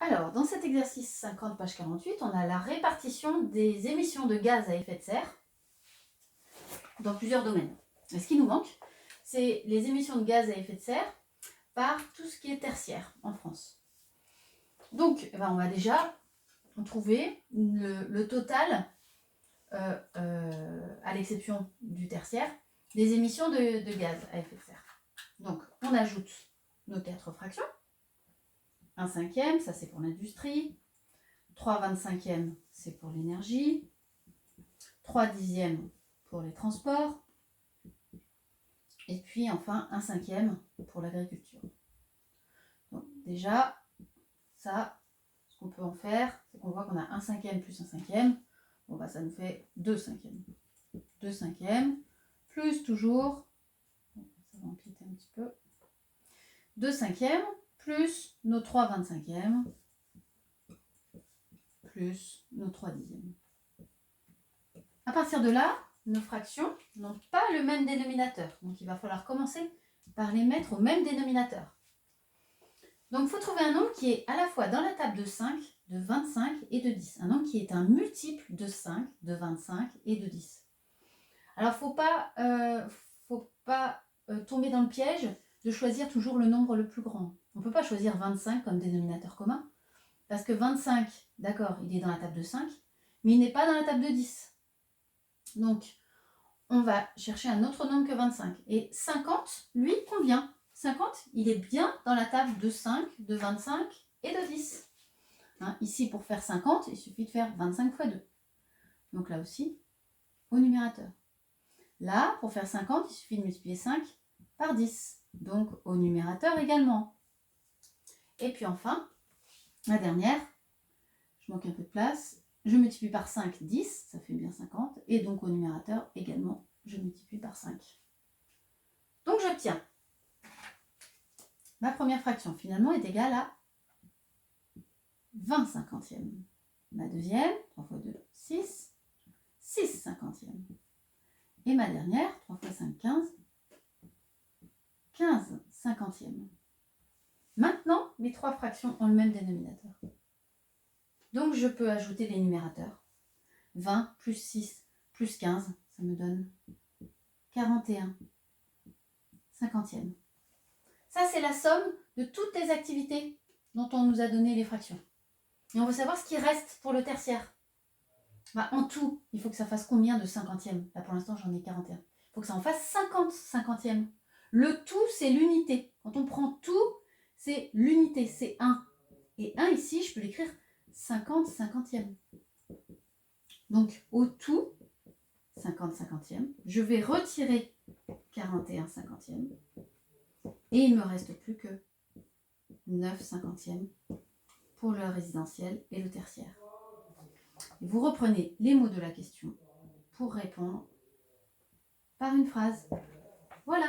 Alors, dans cet exercice 50, page 48, on a la répartition des émissions de gaz à effet de serre dans plusieurs domaines. Et ce qui nous manque, c'est les émissions de gaz à effet de serre par tout ce qui est tertiaire en France. Donc, on va déjà trouver le total, à l'exception du tertiaire, des émissions de gaz à effet de serre. Donc, on ajoute nos 4 fractions. 1/5, ça c'est pour l'industrie. 3/25, c'est pour l'énergie. 3/10 pour les transports. Et puis enfin 1/5 pour l'agriculture. Donc déjà, ça, ce qu'on peut en faire, c'est qu'on voit qu'on a 1/5 plus 1/5. Bon bah ça nous fait 2/5. 2/5 plus toujours, ça va empiéter un petit peu, 2/5 plus nos 3/25 plus nos 3/10. À partir de là, nos fractions n'ont pas le même dénominateur. Donc il va falloir commencer par les mettre au même dénominateur. Donc il faut trouver un nombre qui est à la fois dans la table de 5, de 25 et de 10. Un nombre qui est un multiple de 5, de 25 et de 10. Alors il ne faut pas tomber dans le piège de choisir toujours le nombre le plus grand. On ne peut pas choisir 25 comme dénominateur commun. Parce que 25, d'accord, il est dans la table de 5, mais il n'est pas dans la table de 10. Donc, on va chercher un autre nombre que 25. Et 50, lui, convient. 50, il est bien dans la table de 5, de 25 et de 10. Ici, pour faire 50, il suffit de faire 25 fois 2. Donc là aussi, au numérateur. Là, pour faire 50, il suffit de multiplier 5 par 10. Donc au numérateur également. Et puis enfin, la dernière, je manque un peu de place, je multiplie par 5, 10, ça fait bien 50. Et donc au numérateur également, je multiplie par 5. Donc j'obtiens ma première fraction finalement est égale à 20/50. Ma deuxième, 3 fois 2, 6, 6/50. Et ma dernière, 3 fois 5, 15, 15/50. Maintenant, mes 3 fractions ont le même dénominateur. Donc je peux ajouter les numérateurs. 20 plus 6 plus 15, ça me donne 41/50. Ça, c'est la somme de toutes les activités dont on nous a donné les fractions. Et on veut savoir ce qui reste pour le tertiaire. En tout, il faut que ça fasse combien de 50e? Là, pour l'instant, j'en ai 41. Il faut que ça en fasse 50/50. Le tout, c'est l'unité. Quand on prend tout, c'est l'unité, c'est 1. Et 1 ici, je peux l'écrire 50/50. Donc, au tout, 50/50, je vais retirer 41/50. Et il ne me reste plus que 9/50 pour le résidentiel et le tertiaire. Et vous reprenez les mots de la question pour répondre par une phrase. Voilà.